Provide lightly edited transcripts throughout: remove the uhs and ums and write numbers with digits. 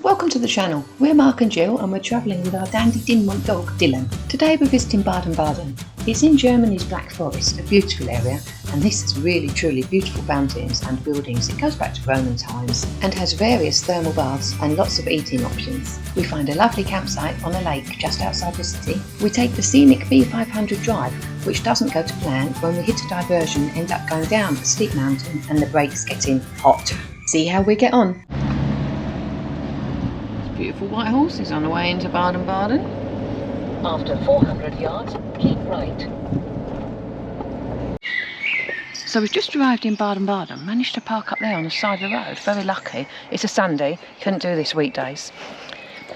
Welcome to the channel. We're Mark and Jill and we're travelling with our dandy Dinmont dog Dylan. Today we're visiting Baden-Baden. It's in Germany's Black Forest, a beautiful area, and this has really truly beautiful fountains and buildings. It goes back to Roman times and has various thermal baths and lots of eating options. We find a lovely campsite on a lake just outside the city. We take the scenic B500 Drive, which doesn't go to plan. When we hit a diversion, end up going down a steep mountain and the brakes getting hot. See how we get on. Beautiful white horses on the way into Baden-Baden. After 400 yards, keep right. So we've just arrived in Baden-Baden, managed to park up there on the side of the road. Very lucky. It's a Sunday, couldn't do this weekdays.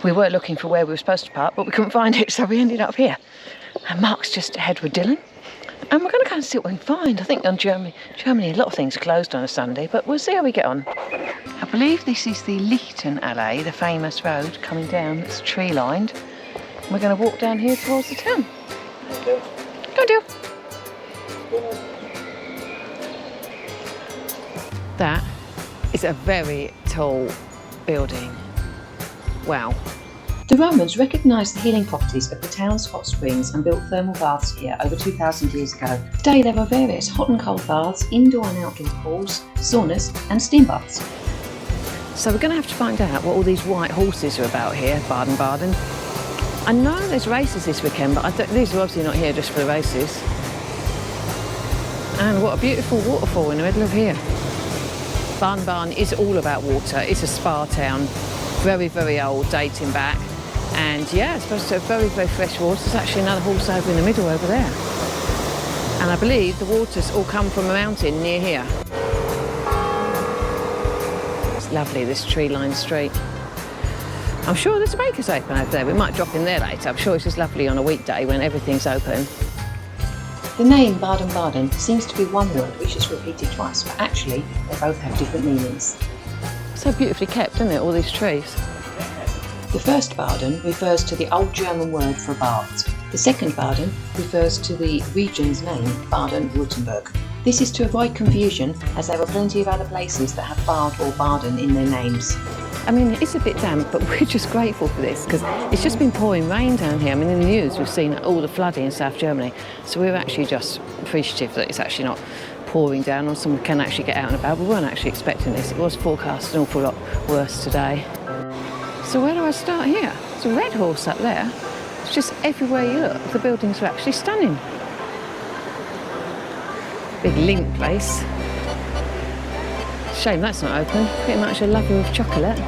We were looking for where we were supposed to park, but we couldn't find it, so we ended up here. And Mark's just ahead with Dylan. And we're going to go and see what we can find. I think on Germany, a lot of things are closed on a Sunday, but we'll see how we get on. I believe this is the Lichten Alley, the famous road coming down. It's tree lined. We're going to walk down here towards the town. Go on, Jill. That is a very tall building. Wow. The Romans recognised the healing properties of the town's hot springs and built thermal baths here over 2,000 years ago. Today there are various hot and cold baths, indoor and outdoor pools, saunas and steam baths. So we're going to have to find out what all these white horses are about here, Baden-Baden. I know there's races this weekend, but these are obviously not here just for the races. And what a beautiful waterfall in the middle of here. Baden-Baden is all about water. It's a spa town, very, very old, dating back. And yeah, it's supposed to have very, very fresh water. There's actually another horse over in the middle over there. And I believe the waters all come from a mountain near here. It's lovely, this tree-lined street. I'm sure there's a baker's open over there. We might drop in there later. I'm sure it's just lovely on a weekday when everything's open. The name Baden-Baden seems to be one word which is repeated twice, but actually they both have different meanings. So beautifully kept, isn't it, all these trees? The first Baden refers to the old German word for baths. The second Baden refers to the region's name, Baden-Württemberg. This is to avoid confusion, as there are plenty of other places that have Bad or Baden in their names. I mean, it's a bit damp, but we're just grateful for this because it's just been pouring rain down here. I mean, in the news we've seen all the flooding in South Germany, so we're actually just appreciative that it's actually not pouring down or someone can actually get out and about. We weren't actually expecting this. It was forecast an awful lot worse today. So where do I start here? There's a red horse up there. It's just everywhere you look, the buildings are actually stunning. Big link place. Shame that's not open. Pretty much a lover of chocolate.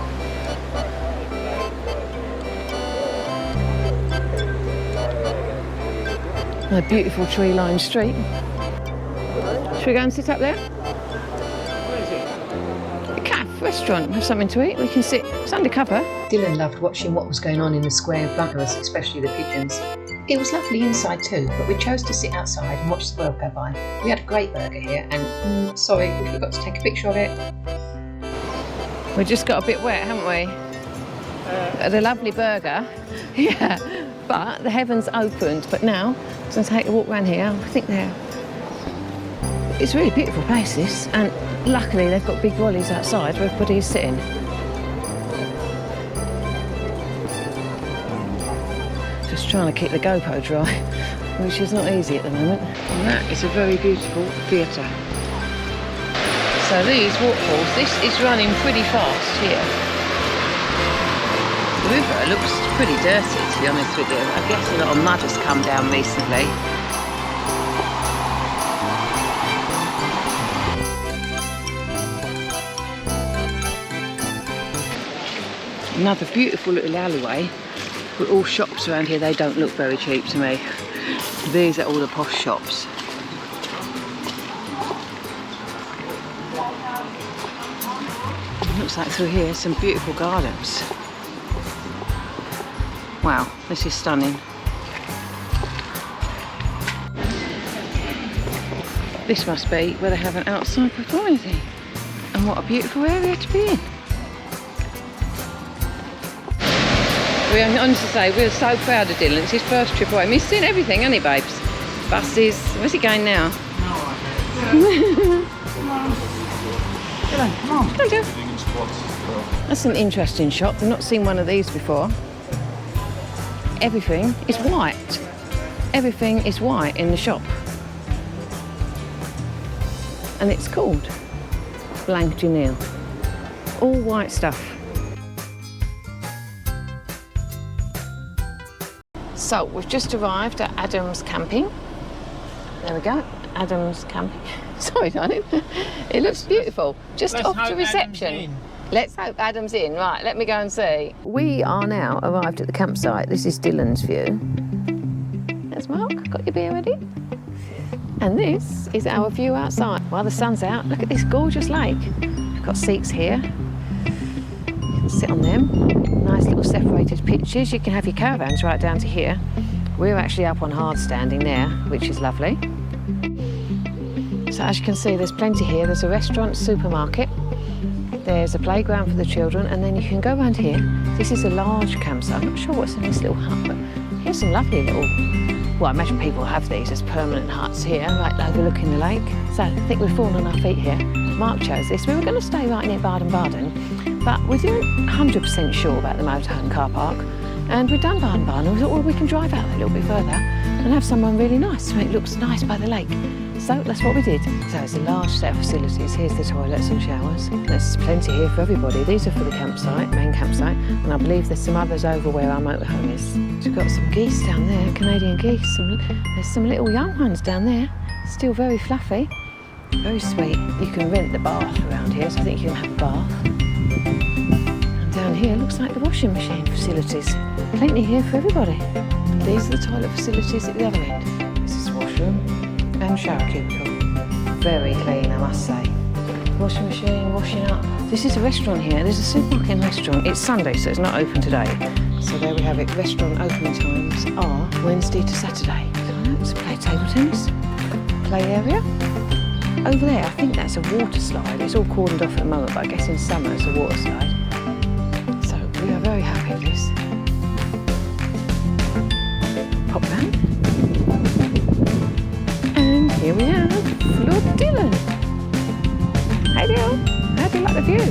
A beautiful tree-lined street. Should we go and sit up there? Where is it? A cafe, restaurant, have something to eat. We can sit, it's undercover. Dylan loved watching what was going on in the square of buggers, especially the pigeons. It was lovely inside too, but we chose to sit outside and watch the world go by. We had a great burger here and, sorry, we forgot to take a picture of it. We just got a bit wet, haven't we? The lovely burger. Yeah, but the heavens opened. But now, I'm going to take a walk around here. I think it's a really beautiful place, this. And luckily, they've got big rollies outside where everybody is sitting. Just trying to keep the GoPro dry, which is not easy at the moment. And that is a very beautiful theatre. So these waterfalls, this is running pretty fast here. The river looks pretty dirty, to be honest with you. I guess a lot of mud has come down recently. Another beautiful little alleyway with all shops around here. They don't look very cheap to me. These are all the posh shops. Looks like through here some beautiful gardens. Wow, this is stunning. This must be where they have an outside performing thing. And what a beautiful area to be in. We honestly say we're so proud of Dylan. It's his first trip away. He's seen everything, hasn't he, babes? Buses. Where's he going now? No idea. Come on. Come on. That's an interesting shop. I've not seen one of these before. Everything is white. Everything is white in the shop. And it's called Blank Janelle. All white stuff. So we've just arrived at Adam's Camping. There we go, Adam's Camping. Sorry, darling. It looks beautiful. Just off to reception. Let's hope Adam's in. Right, let me go and see. We are now arrived at the campsite. This is Dylan's view. There's Mark. Got your beer ready? And this is our view outside. While the sun's out, look at this gorgeous lake. We've got seats here. You can sit on them. Nice little separated pitches. You can have your caravans right down to here. We're actually up on hard standing there, which is lovely. So as you can see, there's plenty here. There's a restaurant, supermarket. There's a playground for the children, and then you can go around here. This is a large campsite. I'm not sure what's in this little hut, but here's some lovely little, well, I imagine people have these as permanent huts here, right overlooking the lake. So I think we've fallen on our feet here. Mark chose this. We were going to stay right near Baden-Baden, but we weren't 100% sure about the motorhome car park. And we've done Baden-Baden. We thought, well, we can drive out a little bit further and have someone really nice, so it looks nice by the lake. So that's what we did. So it's a large set of facilities. Here's the toilets and showers. There's plenty here for everybody. These are for the campsite, main campsite, and I believe there's some others over where our motorhome is. So we've got some geese down there, Canadian geese. There's some little young ones down there, still very fluffy, very sweet. You can rent the bath around here, so I think you can have a bath. And down here looks like the washing machine facilities. Plenty here for everybody. These are the toilet facilities at the other end. This is washroom and shower cubicle. Very clean, I must say. Washing machine, washing up. This is a restaurant here. There's a supermarket and restaurant. It's Sunday, so it's not open today. So there we have it. Restaurant opening times are Wednesday to Saturday. So let's play table tennis. Play area. Over there, I think that's a water slide. It's all cordoned off at the moment, but I guess in summer it's a water slide. So we are very happy with this. Pop round. And here we have Lord Dylan. Hey Dylan, how do you like the view?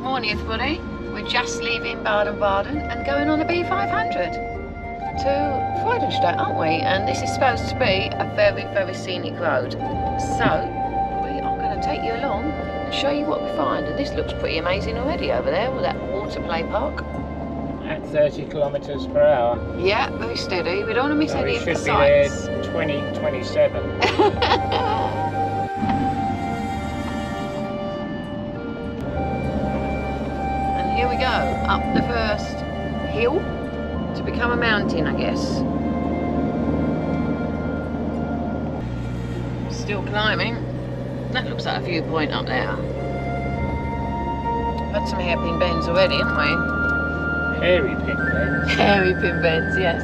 Morning everybody, we're just leaving Baden-Baden and going on the B500 to Freudenstadt, aren't we? And this is supposed to be a very, very scenic road. So we are going to take you along and show you what we find. And this looks pretty amazing already over there with that water play park. At 30 kilometres per hour. Yeah, very steady. We don't want to miss any of the sights. We sights. should be there 2027. And here we go, up the first hill to become a mountain, I guess. Still climbing. That looks like a viewpoint up there. Had some hairpin bends already, haven't we? Hairy pin bends. Hairy pin bends, yes.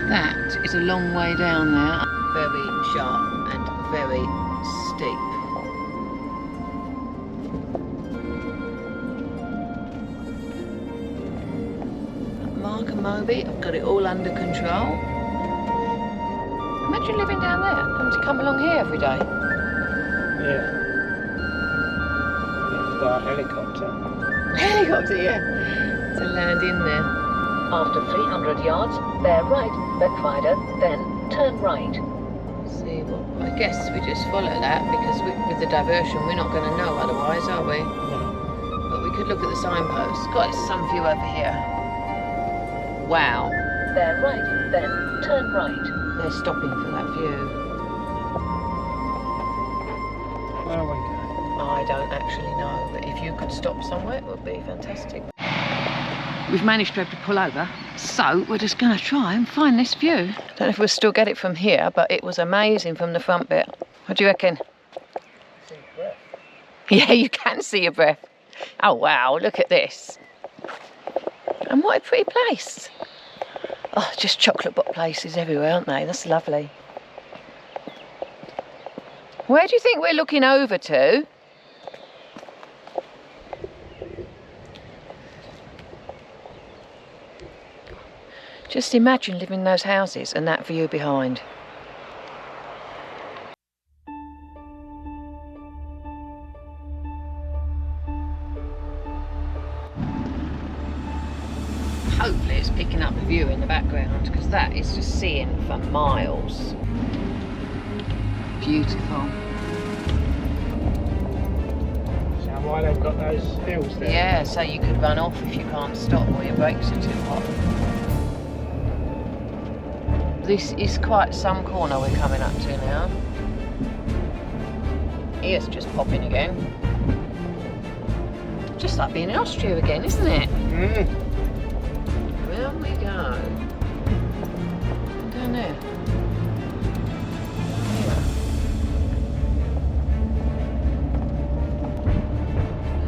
That is a long way down there. Very sharp and very steep. Mark and Moby have got it all under control. Imagine living down there, having to come along here every day. Yeah. You have to buy a helicopter. Helicopter, yeah, to land in there. After 300 yards, bear right, Backfinder, then turn right. See what? I guess we just follow that because with the diversion we're not going to know otherwise, are we? No. But we could look at the signpost. Got some view over here. Wow. Bear right, then turn right. They're stopping for that view. Where are we going? I don't actually know, but if you could stop somewhere, it would be fantastic. We've managed to pull over, so we're just going to try and find this view. Don't know if we'll still get it from here, but it was amazing from the front bit. What do you reckon? See breath. Yeah, you can see your breath. Oh wow, look at this. And what a pretty place. Oh, just chocolate bot places everywhere, aren't they? That's lovely. Where do you think we're looking over to? Just imagine living in those houses and that view behind. Hopefully it's picking up the view in the background, because that is just seeing for miles. Beautiful. Is that why they've got those hills there? Yeah, so you could run off if you can't stop or your brakes are too hot. This is quite some corner we're coming up to now. Here's just popping again. Just like being in Austria again, isn't it? Mm. Where we go? Down there.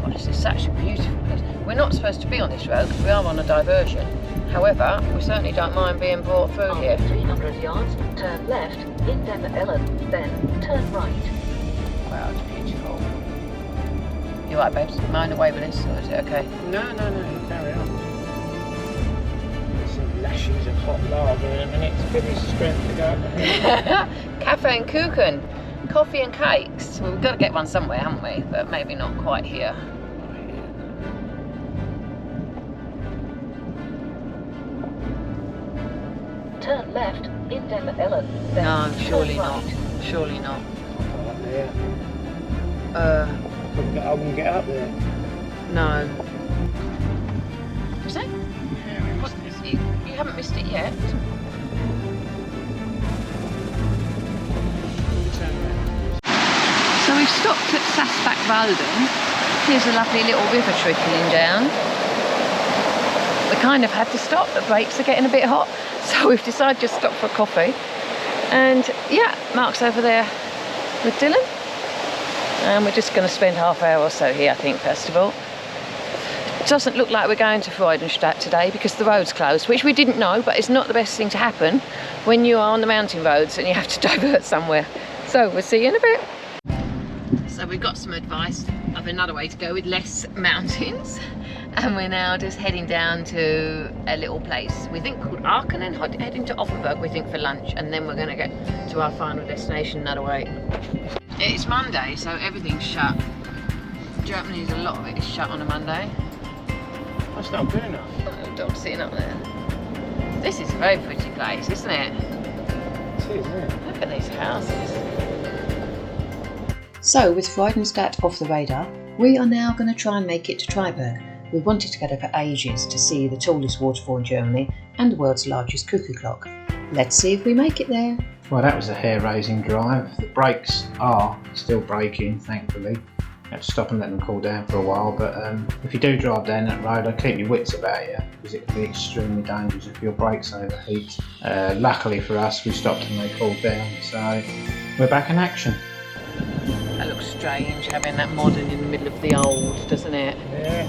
God, this is such a beautiful place. We're not supposed to be on this road because we are on a diversion. However, we certainly don't mind being brought through here. After 300 yards, turn left in Baden-Baden, then turn right. Wow, it's beautiful. You right, babes? Mind away with this, or is it okay? No, you carry on. Some lashes of hot lava in a minute to give us strength to go up the hill. Cafe and Kuchen, coffee and cakes. Well, we've got to get one somewhere, haven't we? But maybe not quite here. Turn left in Baden-Baden, then No, surely turn not. right. Surely not. Up there. I wouldn't get up there. No. Is it? Yeah, we What, missed it. you haven't missed it yet. Turn around. So we've stopped at Campsite. Here's a lovely little river trickling down. We kind of had to stop, the brakes are getting a bit hot, so we've decided to stop for a coffee. And yeah, Mark's over there with Dylan. And we're just going to spend half hour or so here, I think, first of all. It doesn't look like we're going to Freudenstadt today because the road's closed, which we didn't know, but it's not the best thing to happen when you are on the mountain roads and you have to divert somewhere. So we'll see you in a bit. So we've got some advice of another way to go with less mountains. And we're now just heading down to a little place we think called Aachen, and heading to Offenburg, we think, for lunch, and then we're going to get to our final destination another way. It's Monday, so everything's shut. Germany's a lot of it is shut on a Monday. That's not good enough. Oh, dog's sitting up there. This is a very pretty place, isn't it? It is, isn't it? Look at these houses. So, with Freudenstadt off the radar, we are now going to try and make it to Freiburg. We wanted to go there for ages to see the tallest waterfall in Germany and the world's largest cuckoo clock. Let's see if we make it there. Well, that was a hair-raising drive. The brakes are still braking, thankfully. Had to stop and let them cool down for a while, but if you do drive down that road, I'd keep your wits about you because it can be extremely dangerous if your brakes overheat. Luckily for us, we stopped and they cooled down, so we're back in action. That looks strange, having that modern in the middle of the old, doesn't it? Yeah.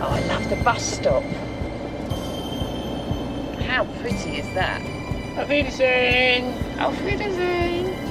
Oh, I love the bus stop. How pretty is that? Auf Wiedersehen! Auf Wiedersehen!